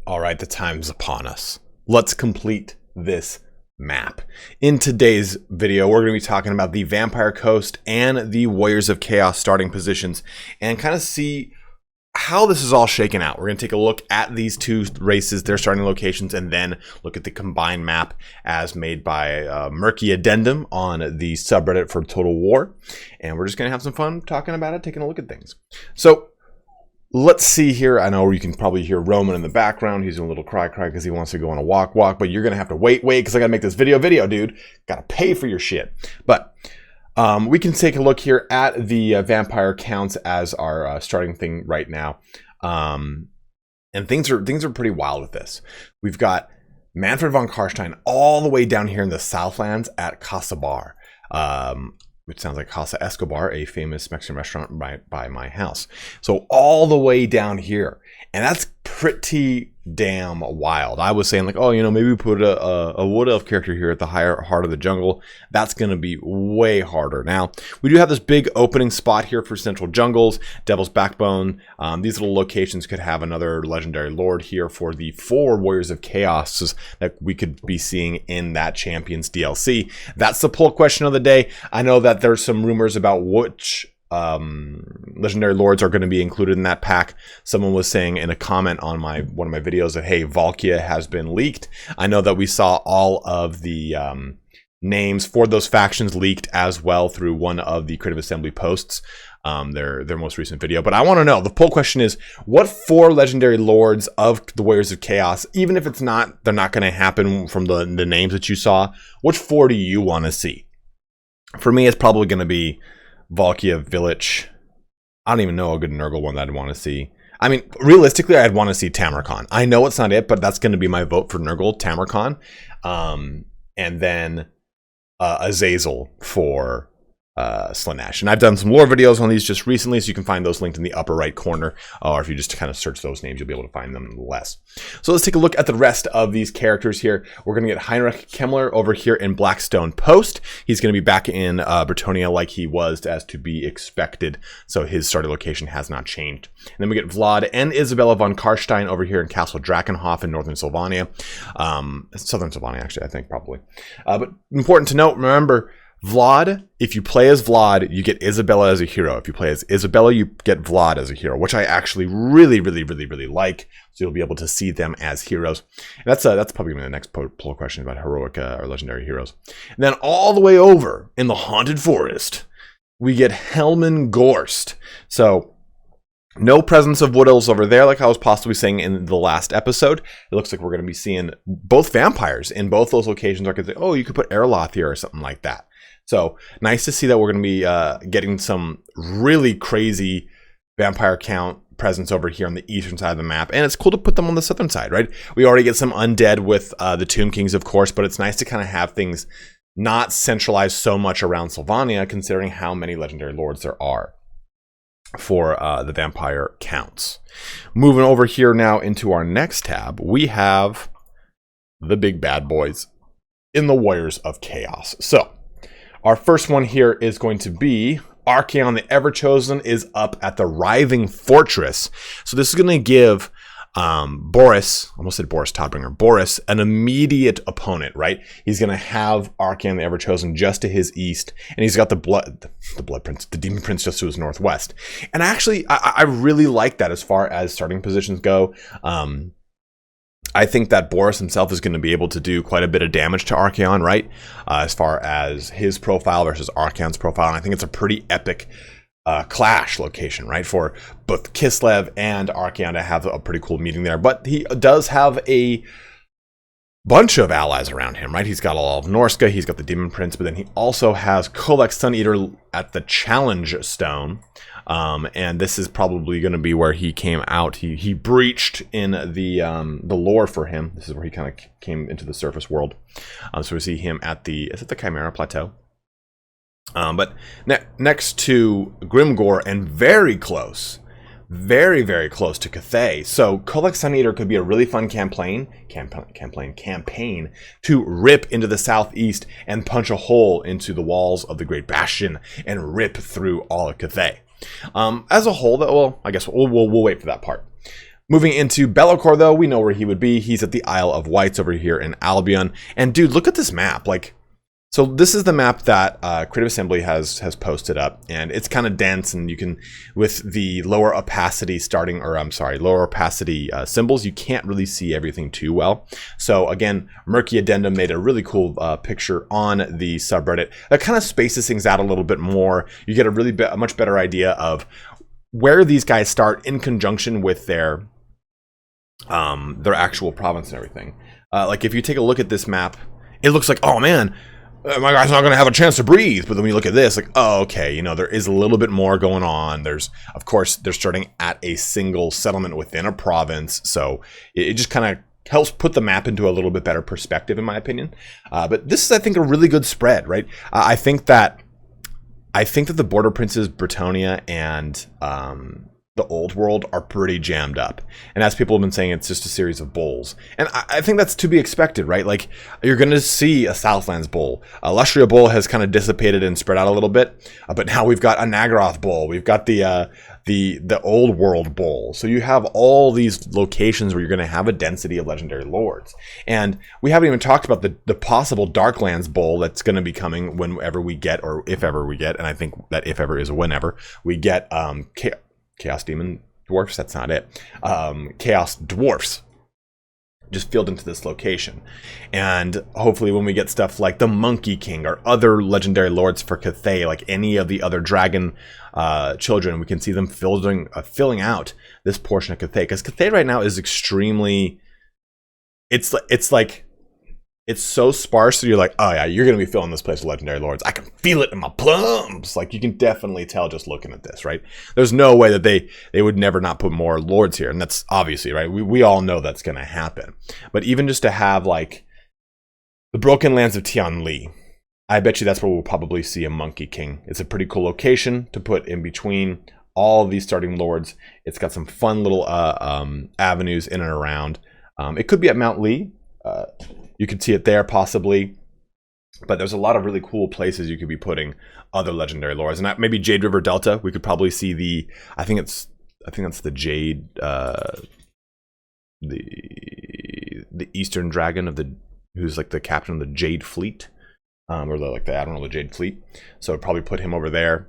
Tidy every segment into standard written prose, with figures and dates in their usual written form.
All right, the time's upon us. Let's complete this map. In today's video, we're going to be talking about the Vampire Coast and the Warriors of Chaos starting positions and kind of see how this is all shaken out. We're going to take a look at these two races, their starting locations, and then look at the combined map as made by Murky Addendum on the subreddit for Total War. And we're just going to have some fun talking about it, taking a look at things. So let's see here. I know you can probably hear Roman in the background. He's doing a little cry because he wants to go on a walk, but you're going to have to wait, because I got to make this video, dude. Got to pay for your shit. But we can take a look here at the vampire counts as our starting thing right now. And things are pretty wild with this. We've got Manfred von Karstein all the way down here in the Southlands at Casa Bar. Which sounds like Casa Escobar, a famous Mexican restaurant by my house. So all the way down here. And that's pretty damn wild. I was saying like, oh, you know, maybe we put a wood elf character here at the higher heart of the jungle. That's going to be way harder. Now, we do have this big opening spot here for central jungles, Devil's Backbone. These little locations could have another legendary lord here for the 4 Warriors of Chaos that we could be seeing in that Champions DLC. That's the poll question of the day. I know that there's some rumors about which legendary lords are going to be included in that pack. Someone was saying in a comment on one of my videos that, hey, Valkia has been leaked. I know that we saw all of the names for those factions leaked as well through one of the Creative Assembly posts, their most recent video. But I want to know, the poll question is, what 4 legendary lords of the Warriors of Chaos, even if they're not going to happen from the names that you saw, which 4 do you want to see? For me, it's probably going to be Valkia, Village. I don't even know a good Nurgle one that I'd want to see. I mean, realistically, I'd want to see Tamarkon. I know it's not it, but that's going to be my vote for Nurgle, Tamarkon. And then Azazel for Slaanesh. And I've done some lore videos on these just recently, so you can find those linked in the upper right corner, or if you just kind of search those names, you'll be able to find them nonetheless. So let's take a look at the rest of these characters here. We're going to get Heinrich Kemmler over here in Blackstone Post. He's going to be back in Bretonnia like he was, as to be expected, so his starting location has not changed. And then we get Vlad and Isabella von Karstein over here in Castle Drakenhof in northern Sylvania. Southern Sylvania, actually, I think, probably. But important to note, remember, Vlad, if you play as Vlad, you get Isabella as a hero. If you play as Isabella, you get Vlad as a hero, which I actually really like. So you'll be able to see them as heroes. And that's probably going to be the next poll question about heroic or legendary heroes. And then all the way over in the Haunted Forest, we get Helman Gorst. So no presence of wood elves over there, like I was possibly saying in the last episode. It looks like we're going to be seeing both vampires in both those locations. I could say, oh, you could put Erloth here or something like that. So nice to see that we're going to be getting some really crazy vampire count presence over here on the eastern side of the map. And it's cool to put them on the southern side, right? We already get some undead with the Tomb Kings, of course, but it's nice to kind of have things not centralized so much around Sylvania, considering how many legendary lords there are for the vampire counts. Moving over here now into our next tab, we have the big bad boys in the Warriors of Chaos. So our first one here is going to be Archaon the Everchosen is up at the Writhing Fortress. So this is going to give Boris, almost said Boris Todbringer, Boris, an immediate opponent, right? He's going to have Archaon the Everchosen just to his east, and he's got the Blood Prince, the Demon Prince just to his northwest. And actually, I really like that as far as starting positions go. I think that Boris himself is going to be able to do quite a bit of damage to Archaon, right? As far as his profile versus Archaon's profile. And I think it's a pretty epic clash location, right? For both Kislev and Archaon to have a pretty cool meeting there. But he does have a bunch of allies around him, right? He's got all of Norska, he's got the Demon Prince, but then he also has Kolek Sun Eater at the Challenge Stone. And this is probably going to be where he came out. He breached in the lore for him. This is where he kind of came into the surface world. So we see him at is it the Chimera Plateau? But next to Grimgor and very close to Cathay. So Kolek Sun Eater could be a really fun campaign to rip into the southeast and punch a hole into the walls of the Great Bastion and rip through all of Cathay. As a whole, though, well, I guess we'll wait for that part. Moving into Be'lakor, though, we know where he would be. He's at the Isle of Wights over here in Albion. And dude, look at this map. Like, so this is the map that Creative Assembly has posted up, and it's kind of dense, and you can, with the lower opacity lower opacity symbols, you can't really see everything too well. So again, Murky Addendum made a really cool picture on the subreddit that kind of spaces things out a little bit more. You get a much better idea of where these guys start in conjunction with their actual province and everything. Like if you take a look at this map, it looks like, oh man, my guy's not going to have a chance to breathe. But then we look at this, like, oh, okay, you know, there is a little bit more going on. Of course, they're starting at a single settlement within a province. So it just kind of helps put the map into a little bit better perspective, in my opinion. But this is, I think, a really good spread, right? I think that the Border Princes, Bretonnia, and the Old World are pretty jammed up. And as people have been saying, it's just a series of bowls. And I think that's to be expected, right? Like, you're going to see a Southlands bowl. Lustria bowl has kind of dissipated and spread out a little bit. But now we've got a Naggaroth bowl. We've got the Old World bowl. So you have all these locations where you're going to have a density of legendary lords. And we haven't even talked about the possible Darklands bowl that's going to be coming whenever we get, or if ever we get, and I think that if ever is whenever we get Chaos Demon Dwarfs, that's not it. Chaos Dwarfs just filled into this location. And hopefully when we get stuff like the Monkey King or other legendary lords for Cathay, like any of the other dragon children, we can see them filling out this portion of Cathay. Because Cathay right now is extremely, it's so sparse that you're like, oh yeah, you're going to be filling this place with legendary lords. I can feel it in my plums. Like, you can definitely tell just looking at this, right? There's no way that they would never not put more lords here. And that's obviously, right? We all know that's going to happen. But even just to have, like, the Broken Lands of Tian Li, I bet you that's where we'll probably see a Monkey King. It's a pretty cool location to put in between all of these starting lords. It's got some fun little avenues in and around. It could be at Mount Lee. You could see it there possibly, but there's a lot of really cool places you could be putting other legendary lords. And maybe Jade River Delta, we could probably see I think that's the Jade, the Eastern Dragon who's like the captain of the Jade Fleet, or the Admiral of the Jade Fleet. So I'd probably put him over there.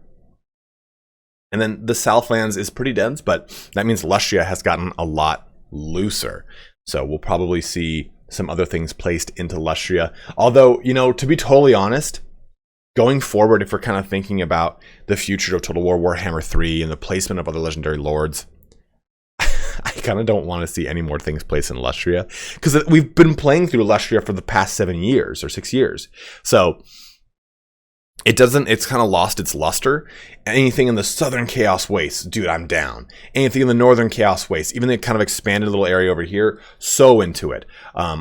And then the Southlands is pretty dense, but that means Lustria has gotten a lot looser. So we'll probably see some other things placed into Lustria. Although, you know, to be totally honest, going forward, if we're kind of thinking about the future of Total War Warhammer 3 and the placement of other legendary lords, I kind of don't want to see any more things placed in Lustria, because we've been playing through Lustria for the past 7 years or 6 years. So it's kind of lost its luster. Anything in the Southern Chaos Wastes, dude, I'm down. Anything in the Northern Chaos Wastes, even the kind of expanded little area over here, so into it. By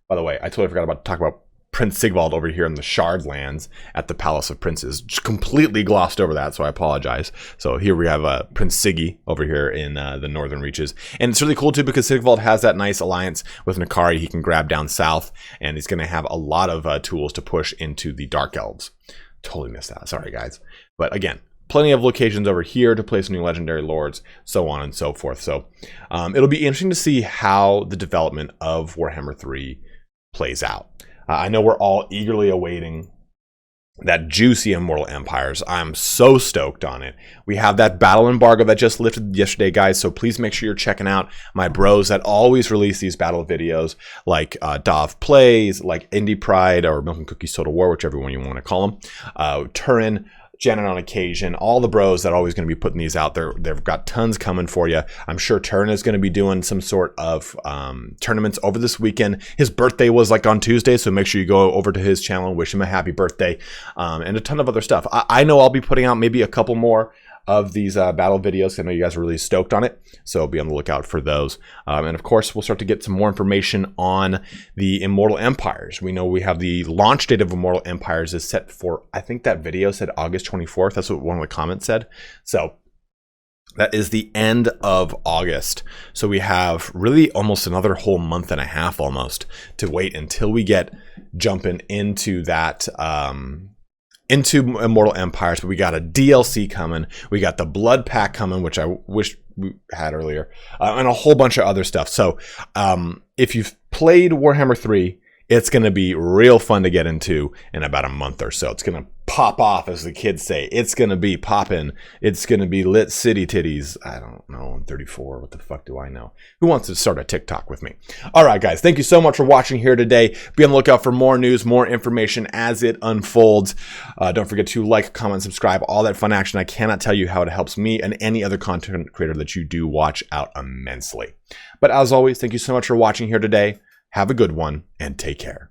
the way, I totally forgot to talk about Prince Siegwald over here in the Shard Lands at the Palace of Princes. Just completely glossed over that, so I apologize. So here we have Prince Sigi over here in the Northern Reaches. And it's really cool too, because Siegwald has that nice alliance with Nakari he can grab down south, and he's going to have a lot of tools to push into the Dark Elves. Totally missed that. Sorry, guys. But again, plenty of locations over here to place new legendary lords, so on and so forth. So it'll be interesting to see how the development of Warhammer 3 plays out. I know we're all eagerly awaiting that juicy Immortal Empires. I'm so stoked on it. We have that battle embargo that just lifted yesterday, guys, so please make sure you're checking out my bros that always release these battle videos, like Dov Plays, like Indie Pride, or Milk and Cookies Total War, whichever one you want to call them, Turin, Janet on occasion, all the bros that are always going to be putting these out there. They've got tons coming for you. I'm sure Turin is going to be doing some sort of tournaments over this weekend. His birthday was like on Tuesday, so make sure you go over to his channel and wish him a happy birthday, and a ton of other stuff. I know I'll be putting out maybe a couple more of these battle videos. I know you guys are really stoked on it, so be on the lookout for those. And of course, we'll start to get some more information on the Immortal Empires. We know we have the launch date of Immortal Empires is set for, I think that video said August 24th. That's what one of the comments said. So that is the end of August. So we have really almost another whole month and a half almost to wait until we get jumping into that into Immortal Empires. But we got a DLC coming. We got the Blood Pack coming, which I wish we had earlier, and a whole bunch of other stuff. So if you've played Warhammer 3, it's going to be real fun to get into in about a month or so. It's going to pop off, as the kids say. It's going to be popping. It's going to be lit city titties. I don't know. I'm 34. What the fuck do I know? Who wants to start a TikTok with me? All right, guys. Thank you so much for watching here today. Be on the lookout for more news, more information as it unfolds. Don't forget to like, comment, subscribe, all that fun action. I cannot tell you how it helps me and any other content creator that you do watch out immensely. But as always, thank you so much for watching here today. Have a good one, and take care.